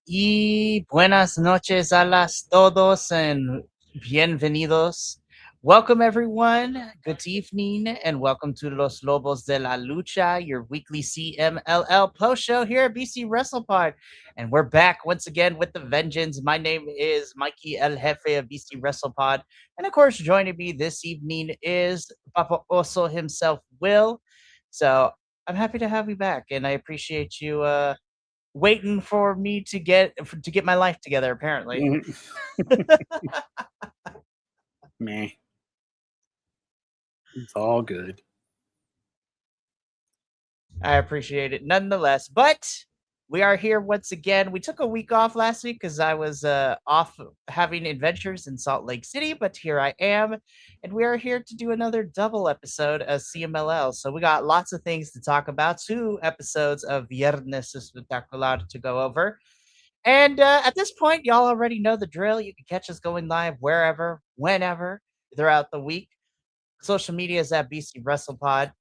Y buenas noches a las todos and bienvenidos. Welcome, everyone. Good evening, and welcome to Los Lobos de la Lucha, your weekly CMLL post show here at BC Wrestle Pod. And we're back once again with the vengeance. My name is Mikey El Jefe of BC Wrestle Pod. And of course, joining me this evening is Papa Oso himself, Will. So I'm happy to have you back, and I appreciate you waiting for me to get my life together, apparently. Meh. It's all good. I appreciate it nonetheless. But we are here once again. We took a week off last week because I was off having adventures in Salt Lake City, but here I am, and we are here to do another double episode of CMLL. So we got lots of things to talk about. 2 episodes of Viernes Espectacular to go over. And at this point, y'all already know the drill. You can catch us going live wherever, whenever, throughout the week. Social media is at BC Wrestle Pod.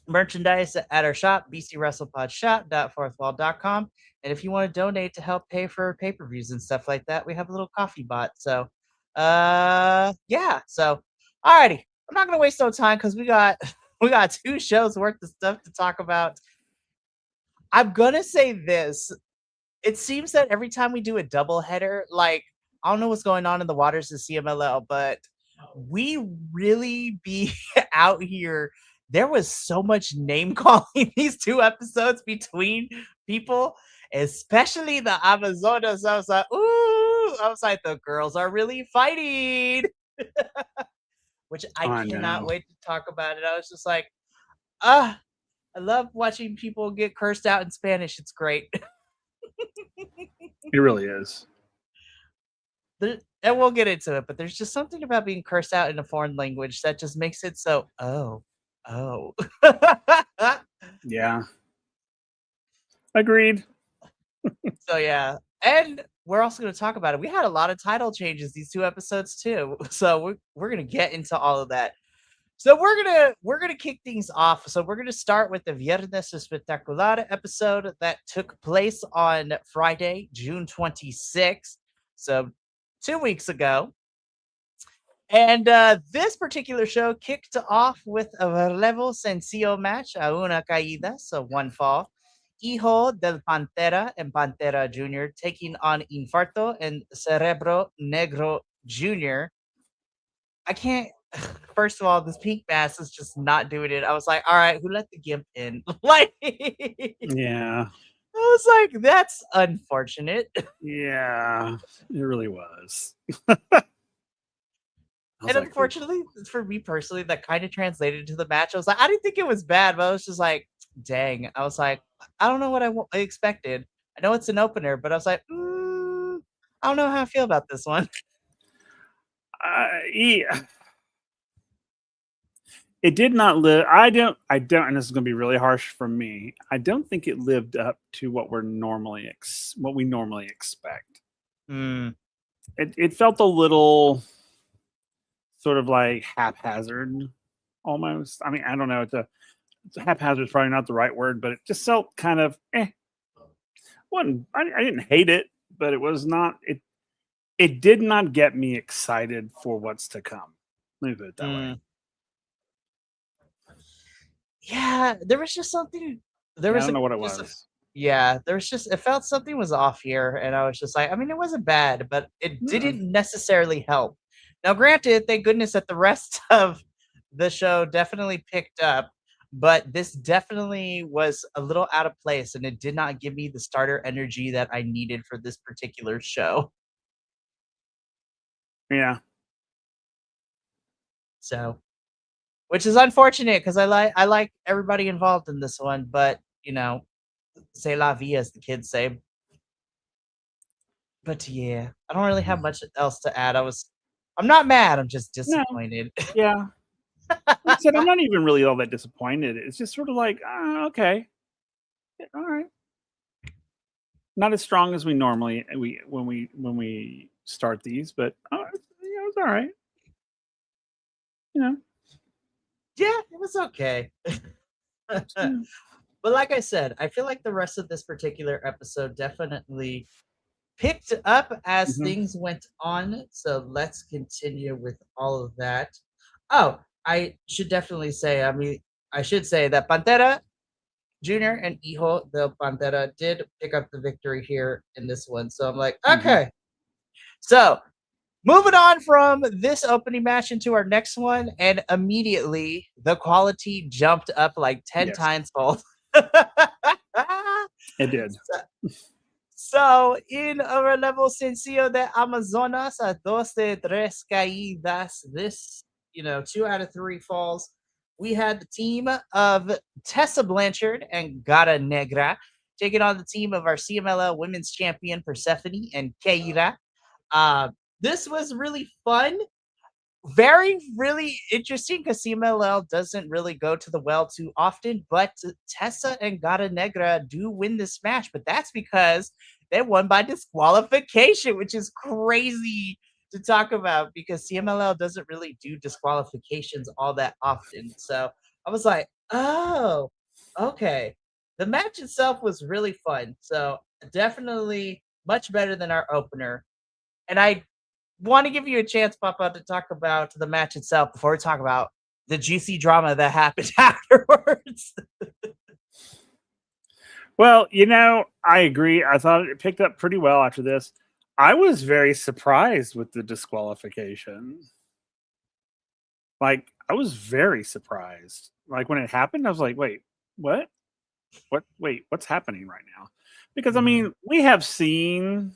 Merchandise at our shop, bcwrestlepodshop.fourthwall.com. And if you want to donate to help pay for pay-per-views and stuff like that, we have a little coffee bot. So, yeah. So, alrighty. I'm not gonna waste no time because we got 2 shows worth of stuff to talk about. I'm gonna say this. It seems that every time we do a double header, like, I don't know what's going on in the waters of CMLL, but we really be out here. There was so much name calling these 2 episodes between people, especially the Amazonas. I was like, ooh, I was like, the girls are really fighting, which I cannot wait to talk about it. I was just like, I love watching people get cursed out in Spanish. It's great. It really is. And we'll get into it, but there's just something about being cursed out in a foreign language that just makes it so, oh. Yeah. Agreed. So, yeah. And we're also going to talk about it. We had a lot of title changes these 2 episodes, too. So we're going to get into all of that. So we're gonna kick things off. So we're gonna start with the Viernes Espectacular episode that took place on Friday, June 26th. So 2 weeks ago. And this particular show kicked off with a relevo sencillo match, a una caída, so 1 fall. Hijo del Pantera and Pantera Jr. taking on Infarto and Cerebro Negro Jr. I can't. First of all, this pink mask is just not doing it. I was like, all right, who let the gimp in? Like, Yeah. I was like, that's unfortunate. Yeah. It really was. And unfortunately, for me personally, that kind of translated to the match. I was like, I didn't think it was bad, but I was just like, dang. I was like, I don't know what I expected. I know it's an opener, but I was like, I don't know how I feel about this one. Yeah. It did not live. I don't, and this is going to be really harsh for me. I don't think it lived up to what we normally expect. It felt a little sort of like haphazard, almost. I mean, I don't know. It's haphazard is probably not the right word, but it just felt kind of I didn't hate it, but it was not. It did not get me excited for what's to come. Let me put it that way. Yeah, there was just something. I don't know what it was. It felt something was off here, and I was just like, I mean, it wasn't bad, but it didn't necessarily help. Now, granted, thank goodness that the rest of the show definitely picked up, but this definitely was a little out of place, and it did not give me the starter energy that I needed for this particular show. Yeah. So, which is unfortunate because I like everybody involved in this one, but you know, c'est la vie, as the kids say. But yeah, I don't really have much else to add. I'm not mad. I'm just disappointed. No. Yeah. Like I said, I'm not even really all that disappointed. It's just sort of like, okay, all right. Not as strong as we normally when we start these, but it's all right. You know. Yeah, it was okay. But like I said, I feel like the rest of this particular episode definitely picked up as Mhm. things went on. So let's continue with all of that. Oh, I should definitely say, I should say that Pantera Jr. and Hijo del Pantera did pick up the victory here in this one. So I'm like, okay. So moving on from this opening match into our next one, and immediately the quality jumped up like 10 Yes, times fold. it did. So, in our level sencillo de Amazonas, a dos de tres caídas, this, 2 out of 3 falls, we had the team of Tessa Blanchard and Gata Negra taking on the team of our CMLL Women's Champion Persephone and Keira. Uh, this was really fun, very really interesting because CMLL doesn't really go to the well too often, but Tessa and Gata Negra do win this match, but that's because they won by disqualification, which is crazy to talk about because CMLL doesn't really do disqualifications all that often. So I was like, oh, okay. The match itself was really fun. So definitely much better than our opener. And I want to give you a chance, Papa, to talk about the match itself before we talk about the juicy drama that happened afterwards. Well, I agree. I thought it picked up pretty well after this. I was very surprised with the disqualification. Like, I was very surprised. Like, when it happened, I was like, wait, what? Wait, what's happening right now? Because, I mean, we have seen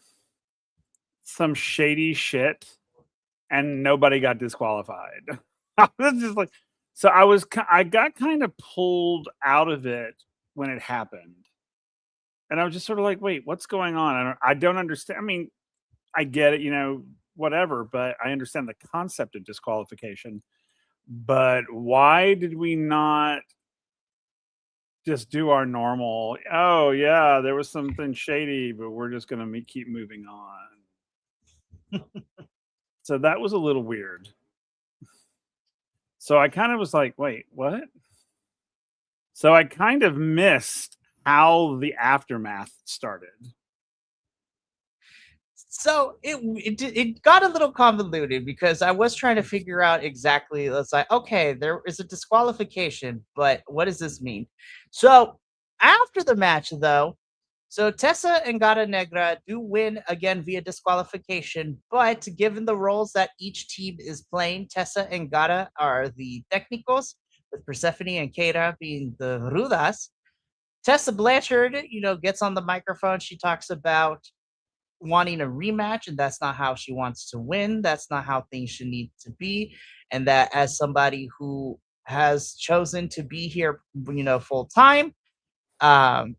some shady shit and nobody got disqualified. I was just like, so I got kind of pulled out of it when it happened. And I was just sort of like, wait, what's going on? I don't understand. I mean, I get it, whatever, but I understand the concept of disqualification. But why did we not just do our normal, oh, yeah, there was something shady, but we're just going to keep moving on? So that was a little weird. So I kind of was like, wait, what? So I kind of missed how the aftermath started. So it got a little convoluted because I was trying to figure out exactly. It's like, okay, there is a disqualification, but what does this mean? So after the match, though, so Tessa and Gata Negra do win again via disqualification, but given the roles that each team is playing, Tessa and Gata are the technicals, with Persephone and Keira being the rudas. Tessa Blanchard, gets on the microphone. She talks about wanting a rematch, and that's not how she wants to win. That's not how things should need to be. And that as somebody who has chosen to be here, full time, um,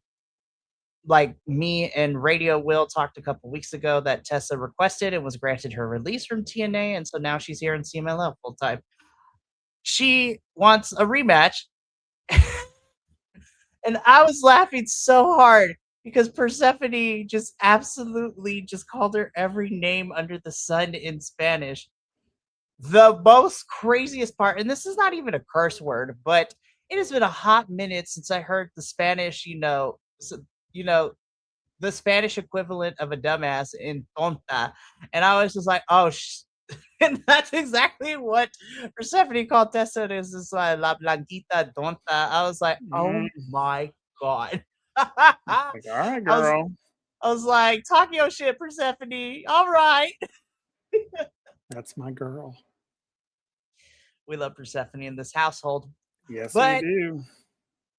like me and Radio Will talked a couple weeks ago that Tessa requested and was granted her release from TNA, and so now she's here in CMLL full time. She wants a rematch, and I was laughing so hard because Persephone just absolutely just called her every name under the sun in Spanish. The most craziest part, and this is not even a curse word, but it has been a hot minute since I heard the Spanish, you know, the Spanish equivalent of a dumbass in tonta. And I was just like, oh, and that's exactly what Persephone called Tessa is la blanquita tonta. I was like, oh my God. Like, all right, girl. I was like, talk your shit, Persephone. All right. That's my girl. We love Persephone in this household. Yes, But we do.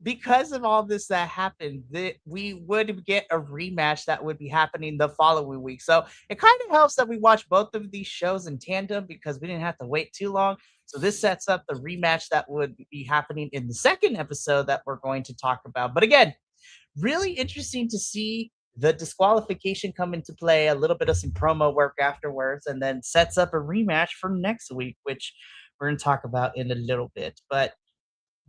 because of all this that happened, we would get a rematch that would be happening the following week. So it kind of helps that we watch both of these shows in tandem because we didn't have to wait too long. So this sets up the rematch that would be happening in the second episode that we're going to talk about. But again, really interesting to see the disqualification come into play, a little bit of some promo work afterwards, and then sets up a rematch for next week, which we're going to talk about in a little bit. But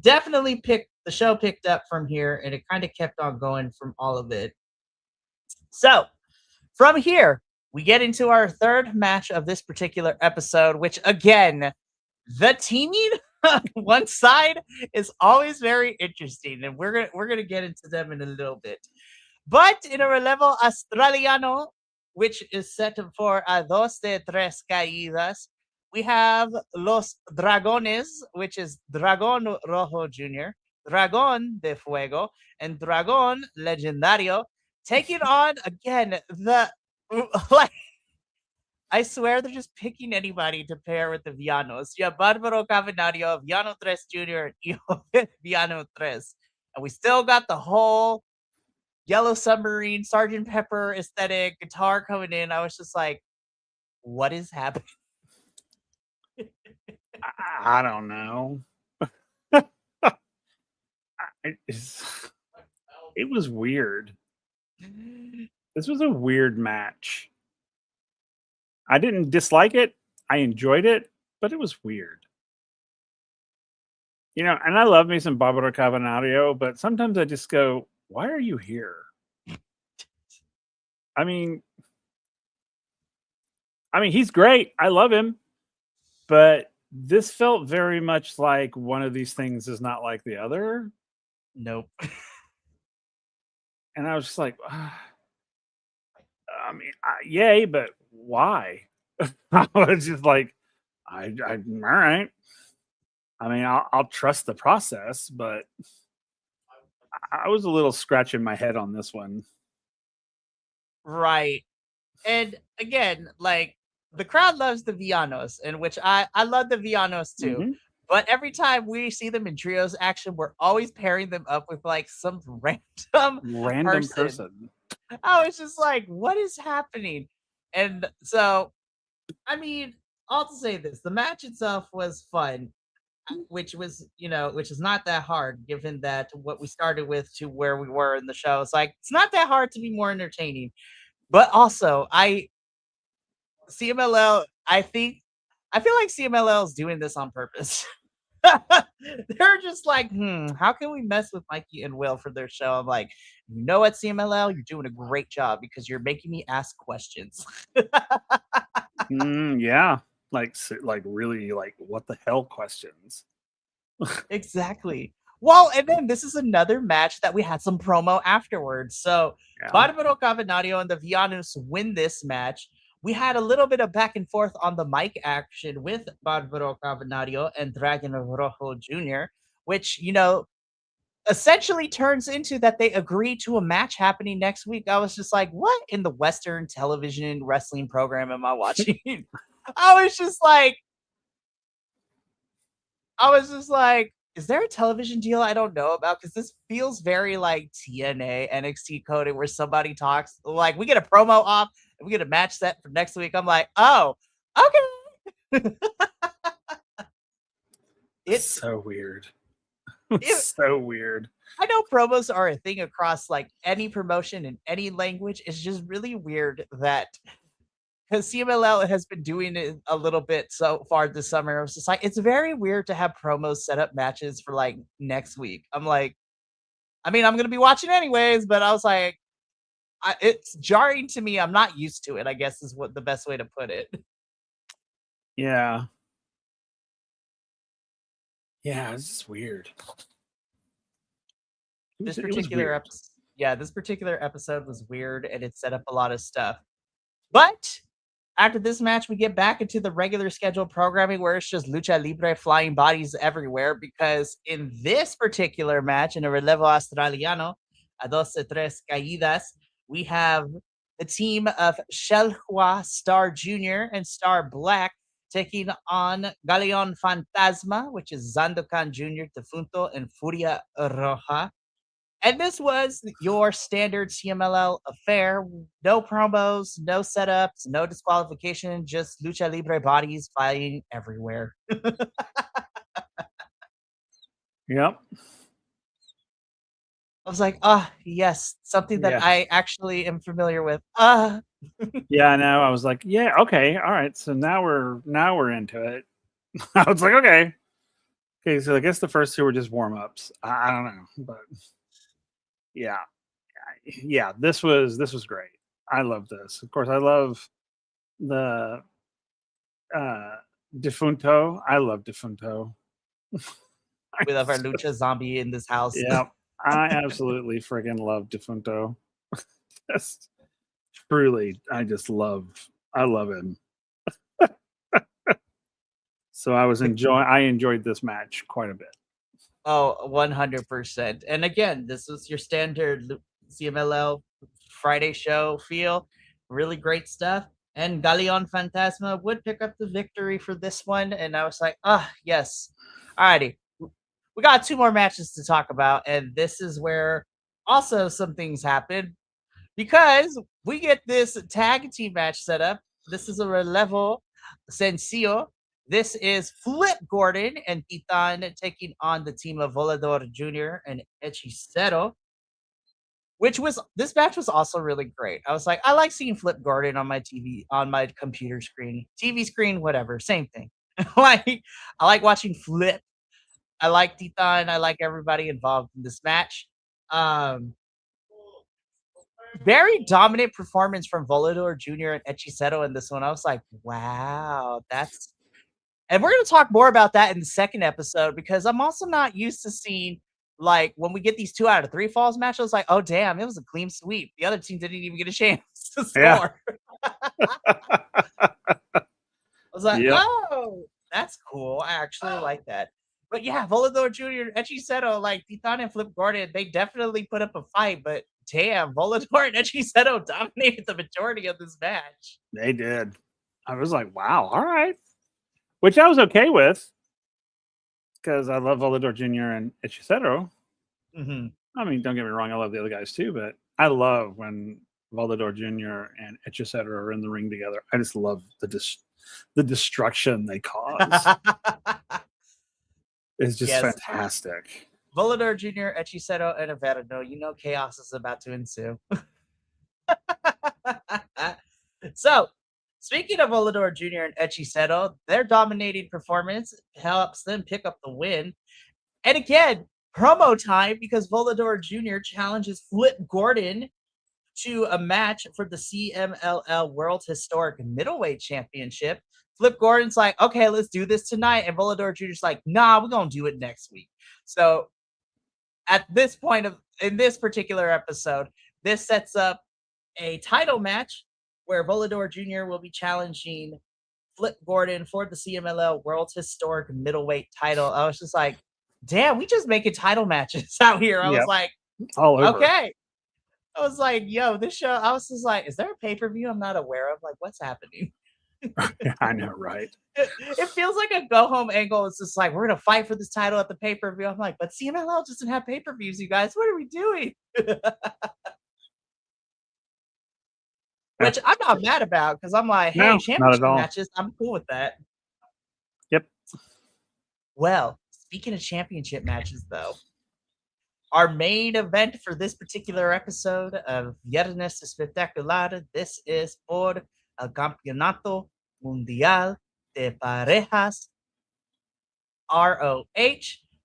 definitely the show picked up from here, and it kind of kept on going from all of it. So from here, we get into our third match of this particular episode, which again, the teaming on one side is always very interesting, and we're gonna get into them in a little bit. But in a relevo australiano, which is set for a dos de tres caídas. We have Los Dragones, which is Dragón Rojo Jr., Dragón de Fuego, and Dragón Legendario, taking on again the like. I swear they're just picking anybody to pair with the Villanos. Yeah, Barbaro Cavernario, Villano Tres Jr., and Villano Tres. And we still got the whole Yellow Submarine, Sergeant Pepper aesthetic guitar coming in. I was just like, what is happening? I don't know. It was weird. This was a weird match. I didn't dislike it. I enjoyed it, but it was weird. You know, and I love me some Barbaro Cavernario, but sometimes I just go, why are you here? I mean, he's great. I love him. But this felt very much like one of these things is not like the other. Nope. And I was just like, yay, but why? I was just like, all right. I mean, I'll trust the process, but I was a little scratching my head on this one. Right. And again, like, the crowd loves the Villanos, in which I love the Villanos too. Mm-hmm. But every time we see them in trios action, we're always pairing them up with like some random person. I was just like, what is happening? And so, I mean, I'll say this: the match itself was fun, which was, which is not that hard, given that what we started with to where we were in the show. It's like, it's not that hard to be more entertaining. But also, CMLL, I feel like CMLL is doing this on purpose. They're just like, how can we mess with Mikey and Will for their show? I'm like, you know what, CMLL, you're doing a great job because you're making me ask questions. Yeah, like really, like what the hell questions? Exactly. Well, and then this is another match that we had some promo afterwards. So Barbaro Cavernario and the Villanos win this match. We had a little bit of back and forth on the mic action with Barbaro Cavernario and Dragon Rojo Jr., which, essentially turns into that they agree to a match happening next week. I was just like, what in the Western television wrestling program am I watching? I was just like, is there a television deal I don't know about? Because this feels very like TNA, NXT coded, where somebody talks, like, we get a promo off and we get a match set for next week. I'm like, oh, okay. It's so weird. It's so weird. I know promos are a thing across like any promotion in any language. It's just really weird that, because CMLL has been doing it a little bit so far this summer. I was just like, it's very weird to have promos set up matches for like next week. I'm like, I mean, I'm going to be watching anyways, but I was like, it's jarring to me. I'm not used to it, I guess is what the best way to put it. Yeah. Yeah, it's just weird. This particular episode was weird, and it set up a lot of stuff. But after this match, we get back into the regular scheduled programming where it's just Lucha Libre flying bodies everywhere, because in this particular match, in a Relevo Australiano, a 12-3 caídas, we have the team of Shelhua, Star Jr., and Star Black taking on Galeon Fantasma, which is Zandokan Jr., Defunto, and Furia Roja. And this was your standard CMLL affair. No promos, no setups, no disqualification, just Lucha Libre bodies flying everywhere. Yep. I was like, yes, something that I actually am familiar with. Yeah, I know. I was like, yeah, okay, all right. So now we're into it. I was like, okay. So I guess the first two were just warm ups. I don't know, but yeah, this was great. I love this. Of course, I love the Defunto. I love Defunto. We love our Lucha zombie in this house. Yeah, I absolutely friggin' love Defunto. truly, I love him. So I enjoyed this match quite a bit. Oh, 100%. And again, this was your standard CMLL Friday show feel. Really great stuff. And Galeon Fantasma would pick up the victory for this one. And I was like, yes. Alrighty. We got 2 more matches to talk about. And this is where also some things happen because we get this tag team match set up. This is a relevo sencillo. This is Flip Gordon and Titan taking on the team of Volador Jr. and Hechicero, this match was also really great. I was like, I like seeing Flip Gordon on my TV, on my computer screen, TV screen, whatever, same thing. I like watching Flip. I like Titan. I like everybody involved in this match. Very dominant performance from Volador Jr. and Hechicero in this one. I was like, wow, and we're going to talk more about that in the second episode because I'm also not used to seeing, like, when we get these 2 out of 3 falls matches, I was like, oh, damn, it was a clean sweep. The other team didn't even get a chance to score. Yeah. I was like, oh, that's cool. I actually like that. But yeah, Volador Jr., Hechicero, like Titan and Flip Gordon, they definitely put up a fight, but damn, Volador and Hechicero dominated the majority of this match. They did. I was like, wow, all right. Which I was okay with because I love Volador Jr. and Hechicero. Mm-hmm. I mean, don't get me wrong, I love the other guys too, but I love when Volador Jr. and Hechicero are in the ring together. I just love the destruction they cause. It's just fantastic. Volador Jr., Hechicero, and Averno, you know chaos is about to ensue. So, speaking of Volador Jr. and Hechicero, their dominating performance helps them pick up the win. And again, promo time because Volador Jr. challenges Flip Gordon to a match for the CMLL World Historic Middleweight Championship. Flip Gordon's like, okay, let's do this tonight. And Volador Jr.'s like, nah, we're going to do it next week. So at this point in this particular episode, this sets up a title match where Volador Jr. will be challenging Flip Gordon for the CMLL World Historic Middleweight title. I was just like, damn, we just making title matches out here. I was like, all over. Okay. I was like, yo, this show, I was just like, is there a pay-per-view I'm not aware of? Like, what's happening? I know, right? It feels like a go-home angle. It's just like, we're going to fight for this title at the pay-per-view. I'm like, but CMLL doesn't have pay-per-views, you guys. What are we doing? Which I'm not mad about because I'm like, hey, championship matches, I'm cool with that. Yep. Well, speaking of championship matches, though, our main event for this particular episode of Viernes Espectacular, this is por el Campeonato Mundial de Parejas, ROH.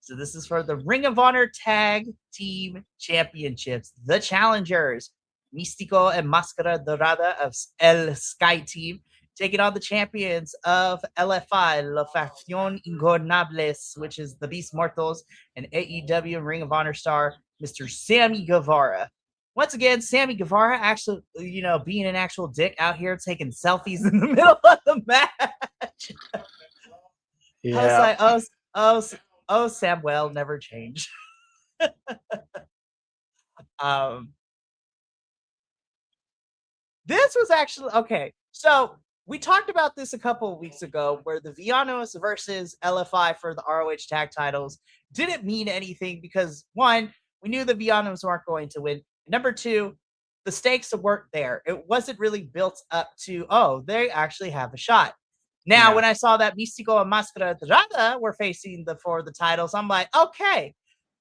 So this is for the Ring of Honor Tag Team Championships. The challengers, Místico and Máscara Dorada of El Sky Team, taking on the champions of LFI, La Facción Ingobernables, which is the Beast Mortals, and AEW Ring of Honor star, Mr. Sammy Guevara. Once again, Sammy Guevara actually, being an actual dick out here taking selfies in the middle of the match. Yeah. I was like, oh, Samuel never changed. This was actually, okay, so we talked about this a couple of weeks ago where the Villanos versus LFI for the ROH tag titles didn't mean anything because, one, we knew the Villanos weren't going to win. Number two, the stakes weren't there. It wasn't really built up to, oh, they actually have a shot. Now, when I saw that Místico and Máscara Dorada were facing for the titles, I'm like, okay,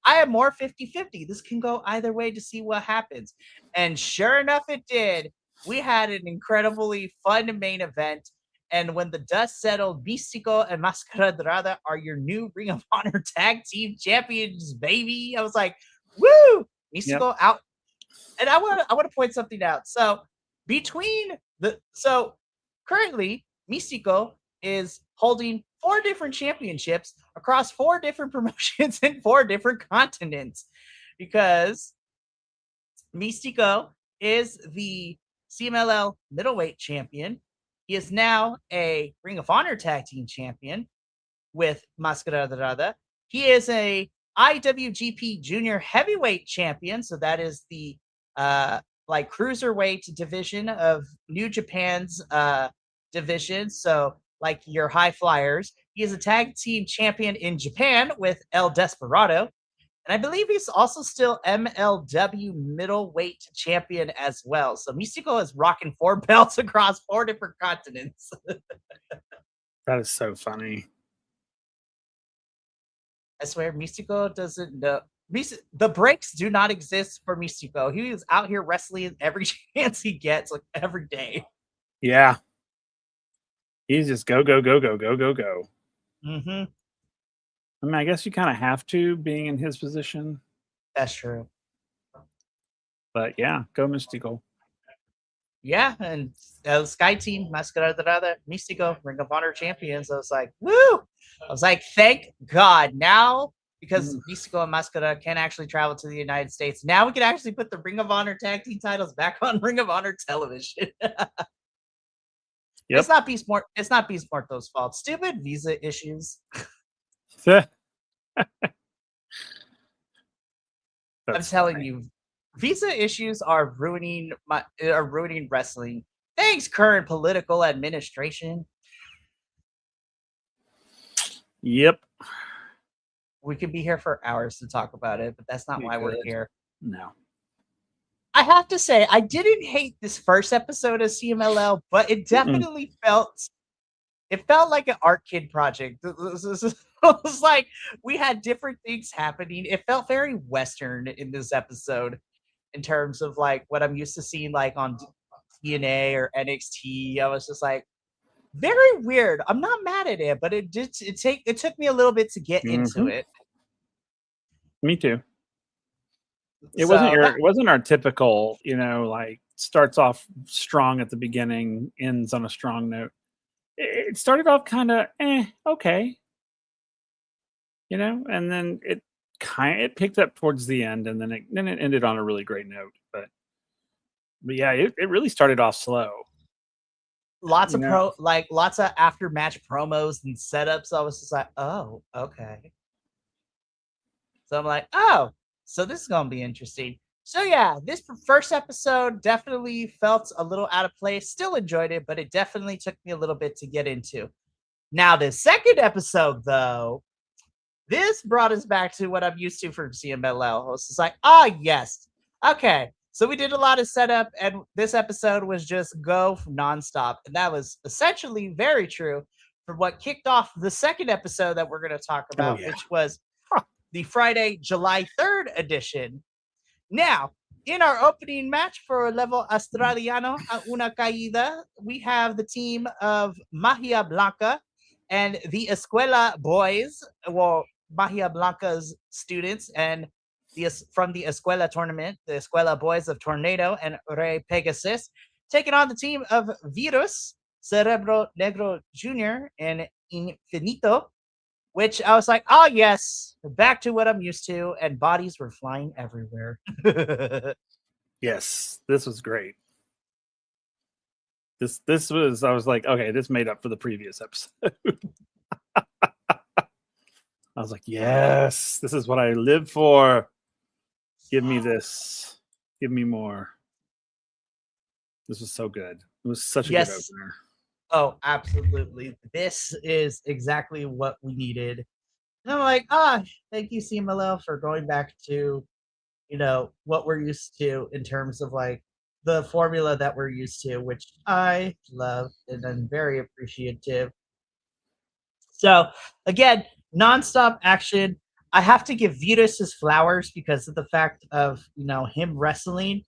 I am more 50-50. This can go either way to see what happens. And sure enough, it did. We had an incredibly fun main event. And when the dust settled, Místico and Máscara Dorada are your new Ring of Honor Tag Team Champions, baby. I was like, woo! Místico out. And I want to point something out. So currently, Místico is holding 4 different championships across 4 different promotions in 4 different continents because Místico is the CMLL middleweight champion. He is now a Ring of Honor tag team champion with Máscara Dorada. He is a IWGP Junior Heavyweight champion, so that is the like cruiserweight division of New Japan's division. So like your high flyers. He is a tag team champion in Japan with El Desperado. And I believe he's also still MLW middleweight champion as well. So Místico is rocking 4 belts across 4 different continents. That is so funny. I swear, Místico doesn't know. The breaks do not exist for Místico. He is out here wrestling every chance he gets, like every day. Yeah. He's just go, go, go, go, go, go, go. Mm-hmm. I mean, I guess you kind of have to, being in his position. That's true. But yeah, go Místico. Yeah, and Sky Team, Máscara Dorada, Místico, Ring of Honor champions. I was like, woo! I was like, thank God. Now, because Místico and Máscara can actually travel to the United States, now we can actually put the Ring of Honor tag team titles back on Ring of Honor television. Yep. It's not Beast Morto's fault. Stupid visa issues. I'm telling you, visa issues are ruining wrestling. Thanks, current political administration. Yep. We could be here for hours to talk about it, but that's not why we're here. No. I have to say, I didn't hate this first episode of CMLL, but it definitely felt like an art kid project. It was like we had different things happening. It felt very Western in this episode in terms of like what I'm used to seeing like on TNA or NXT. I was just like, very weird. I'm not mad at it, but it took me a little bit to get into it. Me too. It wasn't our typical, like starts off strong at the beginning, ends on a strong note. It started off kind of okay, and then it picked up towards the end, and then it ended on a really great note. But yeah, it really started off slow. Lots of after match promos and setups. I was just like, oh, okay. So I'm like, oh, so this is gonna be interesting. So yeah, this first episode definitely felt a little out of place. Still enjoyed it, but it definitely took me a little bit to get into. Now, the second episode, though, this brought us back to what I'm used to from CMLL. I was just like, yes. Okay, so we did a lot of setup, and this episode was just go nonstop. And that was essentially very true for what kicked off the second episode that we're going to talk about, which was the Friday, July 3rd edition. Now, in our opening match for Level Australiano a Una Caída, we have the team of Magia Blanca and the Escuela boys, well, Magia Blanca's students, and from the Escuela tournament, the Escuela boys of Tornado and Rey Pegasus, taking on the team of Virus, Cerebro Negro Jr., and Infinito, which I was like, oh, yes, back to what I'm used to, and bodies were flying everywhere. Yes, this was great. This was, I was like, okay, this made up for the previous episode. I was like, yes, this is what I live for. Give me this. Give me more. This was so good. It was such a good opener. Oh, absolutely. This is exactly what we needed. And I'm like, thank you, CMLL, for going back to, what we're used to in terms of like the formula that we're used to, which I love and I'm very appreciative. So again, nonstop action. I have to give Vitas his flowers because of the fact of, him wrestling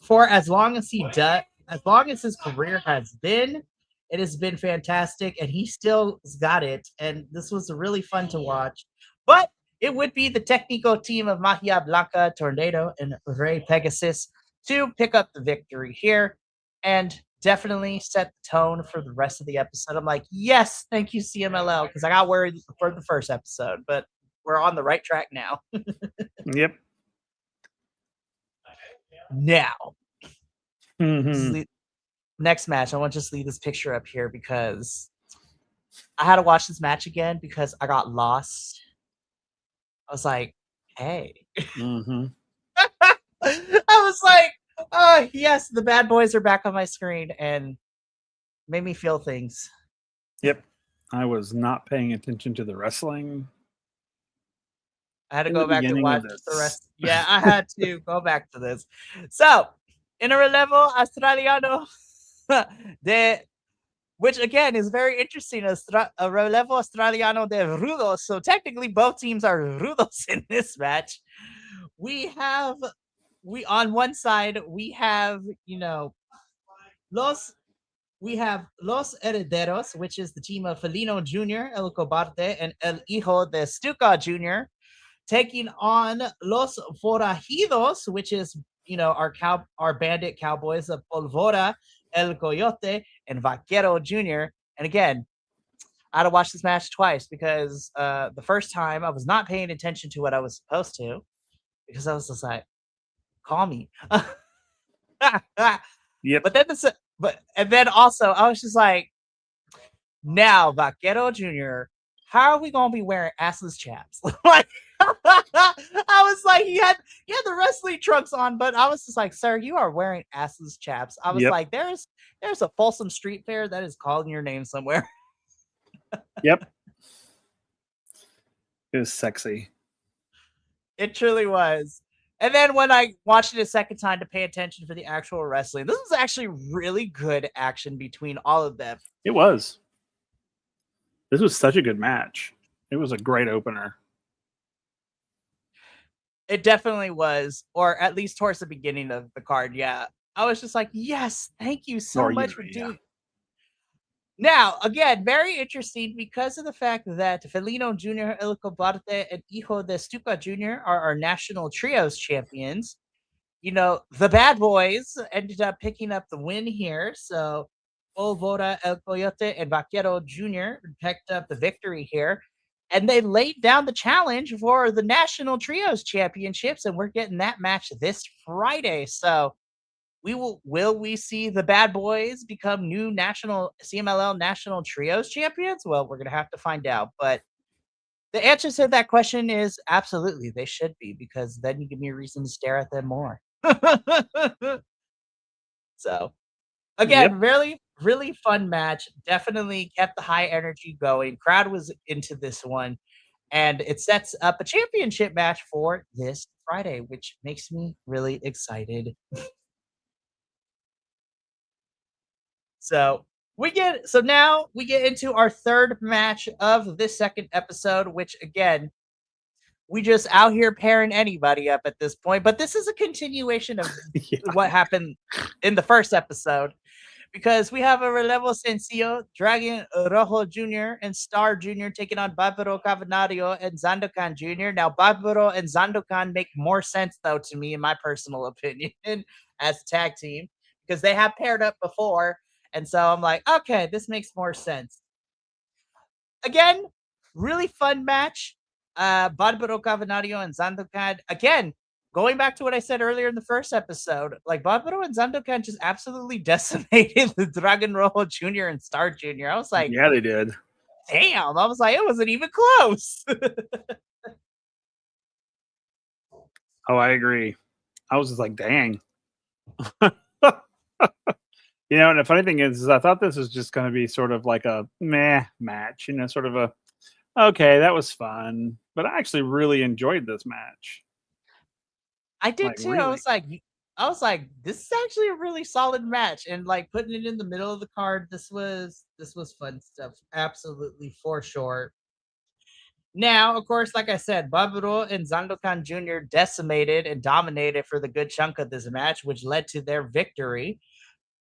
for as long as he does. As long as his career has been, it has been fantastic, and he still got it. And this was really fun to watch. But it would be the Técnico team of Magia Blanca, Tornado, and Rey Pegasus to pick up the victory here and definitely set the tone for the rest of the episode. I'm like, yes, thank you, CMLL, because I got worried for the first episode, but we're on the right track now. Yep. Now, Mm-hmm. Next match, I want to just leave this picture up here because I had to watch this match again because I got lost. I was like, hey. Mm-hmm. I was like, oh, yes, the bad boys are back on my screen and made me feel things. Yep. I was not paying attention to the wrestling. I had to In the go back and beginning of watch this. the rest. Yeah, I had to go back to this. So, in a relevo australiano, which again is very interesting, a relevo australiano de rudos. So technically, both teams are rudos in this match. We on one side we have los we have Los Herederos, which is the team of Felino Jr., El Cobarte, and El Hijo de Stuka Jr., taking on Los Forajidos, which is our bandit cowboys of Polvora, El Coyote, and Vaquero Jr. And again, I had to watch this match twice because the first time I was not paying attention to what I was supposed to because I was just like, call me. Yep. And then also I was just like, now Vaquero Jr., how are we gonna be wearing assless chaps? Like I was like, he had the wrestling trunks on, but I was just like, sir, you are wearing assless chaps. I was like, there's a Folsom Street Fair that is calling your name somewhere. Yep. It was sexy. It truly was. And then when I watched it a second time to pay attention for the actual wrestling, this was actually really good action between all of them. It was. This was such a good match. It was a great opener. It definitely was, or at least towards the beginning of the card. Yeah, I was just like, yes, thank you so much for doing. Now, again, very interesting because of the fact that Felino Jr., El Cobarte, and Hijo de Stuca Jr. are our national trios champions. The bad boys ended up picking up the win here. So, Polvora, El Coyote, and Vaquero Jr. picked up the victory here. And they laid down the challenge for the National Trios Championships, and we're getting that match this Friday. So, will we see the bad boys become new national CMLL National Trios champions? Well, we're gonna have to find out. But the answer to that question is absolutely they should be, because then you give me a reason to stare at them more. So again, really, really fun match. Definitely kept the high energy going. Crowd was into this one. And it sets up a championship match for this Friday, which makes me really excited. So now we get into our third match of this second episode, which again, we just out here pairing anybody up at this point. But this is a continuation of what happened in the first episode, because we have a Relevo Sencillo, Dragon Rojo Jr. and Star Jr. taking on Barbaro Cavanario and Zandokan Jr. Now, Barbaro and Zandokan make more sense, though, to me, in my personal opinion, as a tag team, because they have paired up before. And so I'm like, okay, this makes more sense. Again, really fun match. Barbaro Cavanario and Zandokan, again, going back to what I said earlier in the first episode, like Barbaro and Zandokan just absolutely decimated the Dragon Rojo Jr. and Star Jr. I was like, yeah, they did. Damn. I was like, it wasn't even close. Oh, I agree. I was just like, dang. And the funny thing is I thought this was just going to be sort of like a meh match, sort of a, okay, that was fun. But I actually really enjoyed this match. I did too. Really. I was like, this is actually a really solid match. And like putting it in the middle of the card, this was fun stuff. Absolutely, for sure. Now, of course, like I said, Barbaro and Zandokan Jr. decimated and dominated for the good chunk of this match, which led to their victory.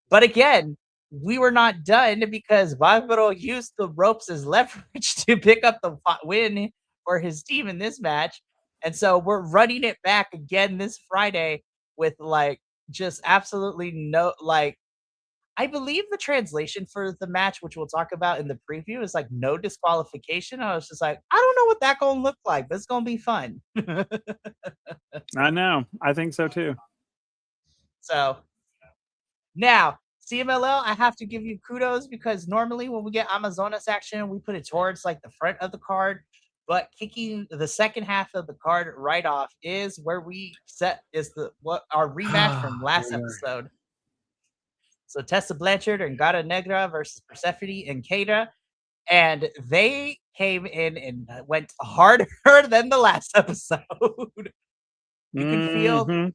But again, we were not done, because Barbaro used the ropes as leverage to pick up the win for his team in this match. And so we're running it back again this Friday with just absolutely no, I believe the translation for the match, which we'll talk about in the preview, is no disqualification. I was just like, I don't know what that's going to look like, but it's going to be fun. I know. I think so too. So Now, CMLL, I have to give you kudos because normally when we get Amazonas action, we put it towards like the front of the card. But kicking the second half of the card right off is where we set is the what our rematch from last episode. So Tessa Blanchard and Gata Negra versus Persephone and Keita. And they came in and went harder than the last episode. You can feel,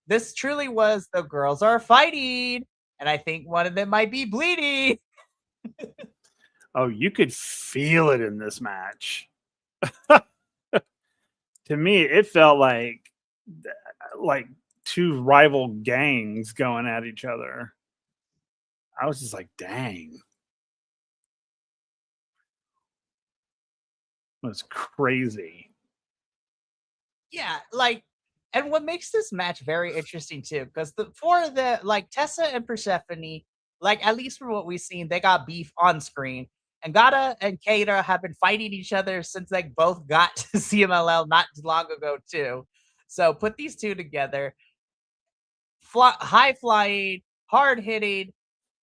this truly was the girls are fighting. And I think one of them might be bleeding. Oh, you could feel it in this match. To me, it felt like two rival gangs going at each other. I was just like, dang. It was crazy. Yeah, like, and what makes this match very interesting too, because for the like Tessa and Persephone, like at least from what we've seen, they got beef on screen. And Gata and Keita have been fighting each other since they both got to CMLL not long ago too. So put these two together, high flying, hard hitting,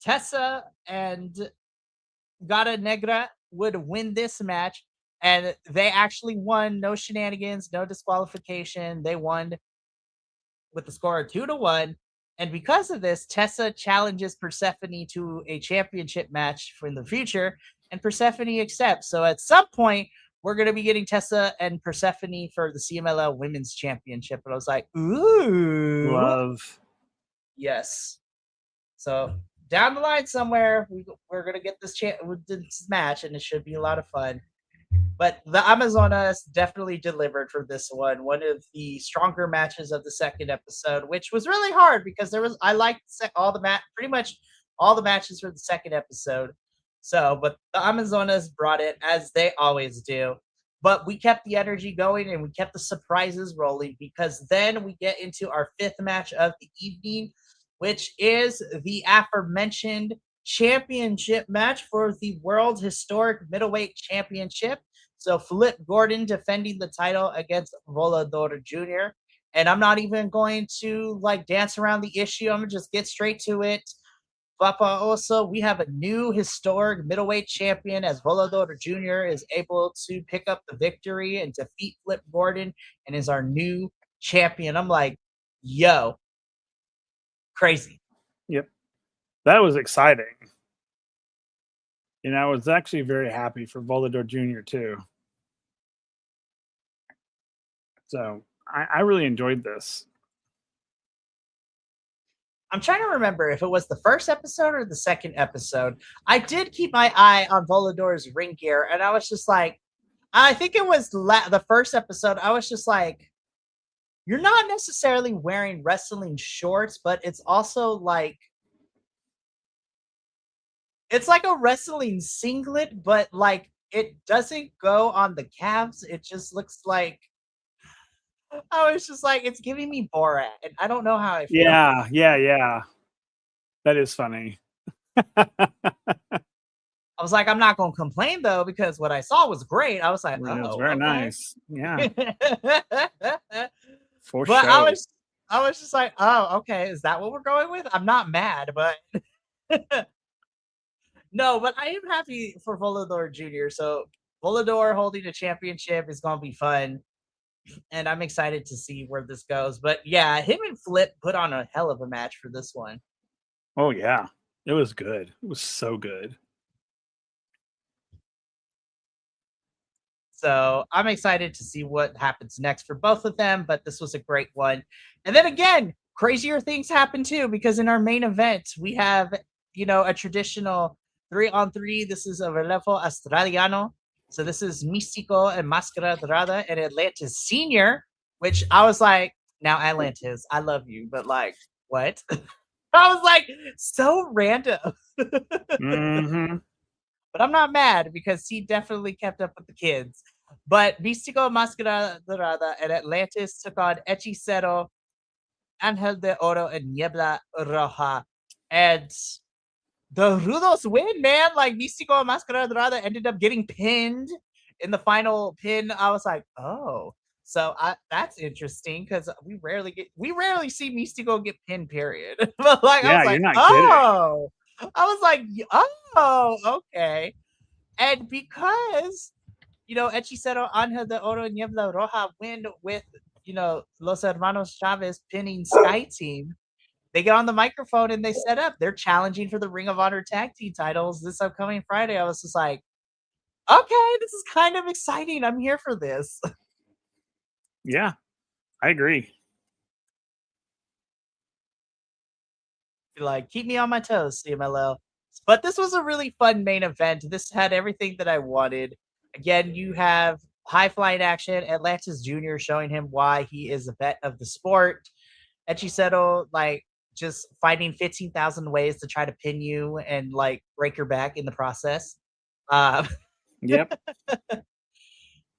Tessa and Gata Negra would win this match. And they actually won. No shenanigans, no disqualification. They won with the score of 2-1. And because of this, Tessa challenges Persephone to a championship match for the future, and Persephone accepts. So at some point, we're going to be getting Tessa and Persephone for the CMLL Women's Championship. And I was like, ooh. Love. Yes. So down the line somewhere, we're going to get this match, and it should be a lot of fun. But the Amazonas definitely delivered for this one of the stronger matches of the second episode, which was really hard because I liked pretty much all the matches for the second episode. So, but the Amazonas brought it as they always do. But we kept the energy going and we kept the surprises rolling, because then we get into our fifth match of the evening, which is the aforementioned championship match for the World Historic Middleweight Championship. So Flip Gordon defending the title against Volador Jr. And I'm not even going to like dance around the issue. I'm gonna just get straight to it. Papa, also, we have a new historic middleweight champion as Volador Jr. is able to pick up the victory and defeat Flip Gordon and is our new champion. I'm like, yo, crazy. Yep. That was exciting. And I was actually very happy for Volador Jr. too. So I really enjoyed this. I'm trying to remember if it was the first episode or the second episode. I did keep my eye on Volador's ring gear, and I was just like, I think it was the first episode. I was just like, you're not necessarily wearing wrestling shorts, but it's also like, it's like a wrestling singlet, but like it doesn't go on the calves. It just looks like, I was just like, it's giving me Borat, and I don't know how I feel. Yeah. That is funny. I was like, I'm not going to complain though, because what I saw was great. I was like, oh, it was very nice. Yeah. For but sure. I was just like, oh, okay. Is that what we're going with? I'm not mad, but no, but I am happy for Volador Jr. So Volador holding a championship is going to be fun. And I'm excited to see where this goes. But yeah, him and Flip put on a hell of a match for this one. Oh, yeah. It was good. It was so good. So I'm excited to see what happens next for both of them. But this was a great one. And then again, crazier things happen too, because in our main event, we have, a traditional 3-on-3. This is a relevo australiano. So this is Místico and Máscara Dorada and Atlantis Senior, which I was like, now Atlantis, I love you, but like, what? I was like, so random. Mm-hmm. But I'm not mad because he definitely kept up with the kids. But Místico, Máscara Dorada, and Atlantis took on Hechicero, Ángel de Oro, and Niebla Roja. And the Rudos win, man. Like, Místico and Máscara Dorada ended up getting pinned in the final pin. I was like, oh. So that's interesting because we rarely see Mystico get pinned. Period. But like I Yeah, was you're like, not kidding. oh, I was like, oh, okay. And because Hechicero Angel de Oro Niebla Roja win with Los Hermanos Chavez pinning Sky Team, they get on the microphone and they set up. They're challenging for the Ring of Honor tag team titles this upcoming Friday. I was just like, okay, this is kind of exciting. I'm here for this. Yeah, I agree. Like, keep me on my toes, CMLL. But this was a really fun main event. This had everything that I wanted. Again, you have high flying action. Atlantis Jr. showing him why he is a vet of the sport. Hechicero, like, just finding 15,000 ways to try to pin you and, like, break your back in the process. Yep.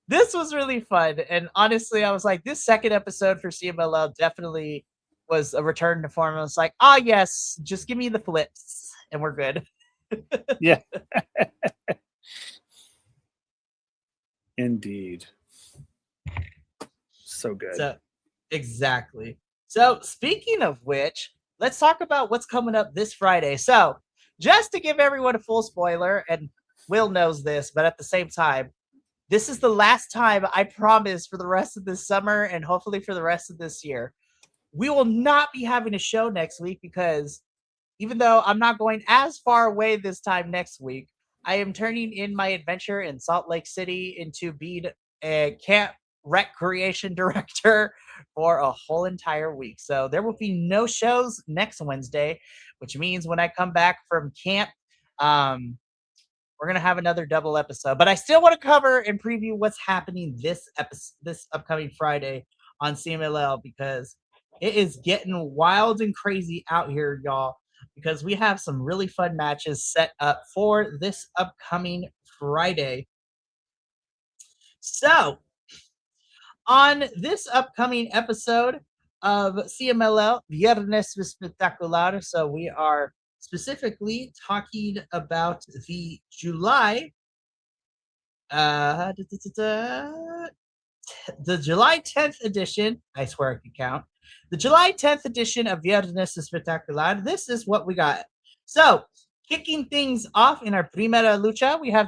This was really fun. And honestly, I was like, this second episode for CMLL definitely was a return to form. I was like, ah, yes, just give me the flips and we're good. Yeah. Indeed. So good. So, exactly. So, speaking of which, let's talk about what's coming up this Friday. So, just to give everyone a full spoiler, and Will knows this, but at the same time, this is the last time I promise for the rest of this summer and hopefully for the rest of this year. We will not be having a show next week because even though I'm not going as far away this time next week, I am turning in my adventure in Salt Lake City into being a camp recreation director for a whole entire week. So there will be no shows next Wednesday, which means when I come back from camp, we're gonna have another double episode. But I still want to cover and preview what's happening this upcoming Friday on CMLL because it is getting wild and crazy out here, y'all. Because we have some really fun matches set up for this upcoming Friday. So, on this upcoming episode of CMLL Viernes Espectacular, so we are specifically talking about the July the July 10th edition. I swear I can count. The July 10th edition of Viernes Espectacular. This is what we got. So, kicking things off in our primera lucha, we have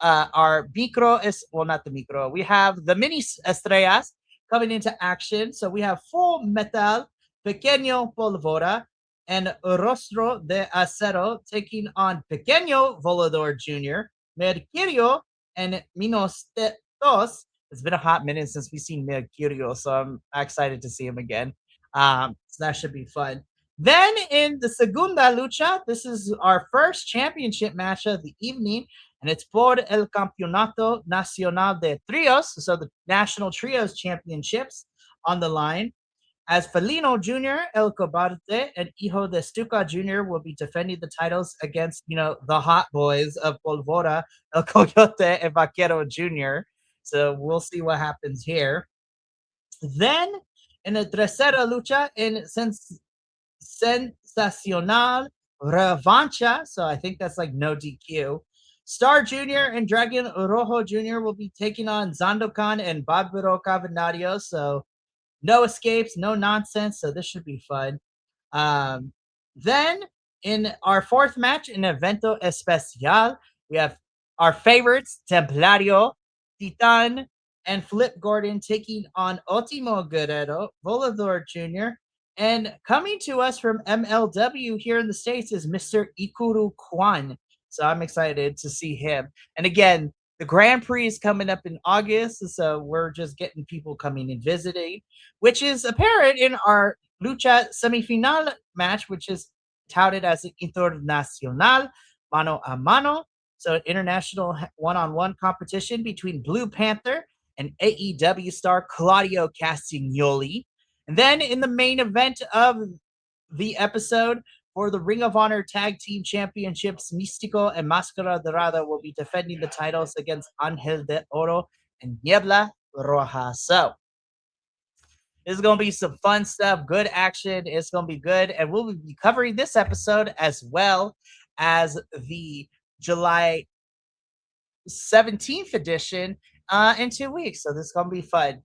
our micro is well, not the micro. We have the mini estrellas coming into action. So we have Full Metal, Pequeño Polvora, and Rostro de Acero taking on Pequeño Volador Jr., Mercurio, and Minostetos. It's been a hot minute since we've seen Mercurio, so I'm excited to see him again. So that should be fun. Then in the Segunda Lucha, this is our first championship match of the evening, and it's por el Campeonato Nacional de Trios, so the National Trios Championships on the line. As Felino Jr., El Cobarde, and Hijo de Stuka Jr. will be defending the titles against, the hot boys of Polvora, El Coyote, and Vaquero Jr. So we'll see what happens here. Then, in the tercera lucha, in Sensacional Revancha, so I think that's like no DQ, Star Jr. and Dragon Rojo Jr. will be taking on Zandokan and Barbaro Cavernario, so no escapes, no nonsense, so this should be fun. Then, in our fourth match, in Evento Especial, we have our favorites, Templario, Titan, and Flip Gordon taking on Ultimo Guerrero, Volador Jr., and coming to us from MLW here in the States is Mr. Ikuru Kwan. So I'm excited to see him. And again, the Grand Prix is coming up in August, so we're just getting people coming and visiting, which is apparent in our Lucha semifinal match, which is touted as an Internacional Mano a Mano, so an international one-on-one competition between Blue Panther and AEW star Claudio Castagnoli. And then in the main event of the episode, for the Ring of Honor Tag Team Championships, Místico and Máscara Dorada will be defending the titles against Ángel de Oro and Niebla Roja. So, this is going to be some fun stuff, good action. It's going to be good. And we'll be covering this episode as well as the July 17th edition in 2 weeks. So, this is going to be fun.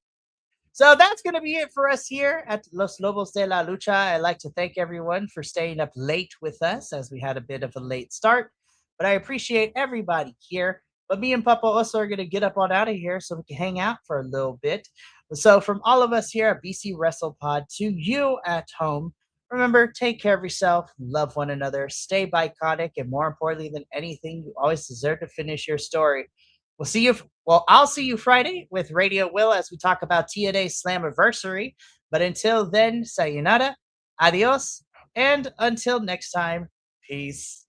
So that's going to be it for us here at Los Lobos de la Lucha. I'd like to thank everyone for staying up late with us as we had a bit of a late start, but I appreciate everybody here. But me and Papa also are going to get up on out of here so we can hang out for a little bit. So from all of us here at BC Wrestle Pod to you at home, remember, take care of yourself, love one another, stay biconic, and more importantly than anything, you always deserve to finish your story. We'll see you. Well, I'll see you Friday with Radio Will as we talk about TNA Slammiversary. But until then, sayonara, adios, and until next time, peace.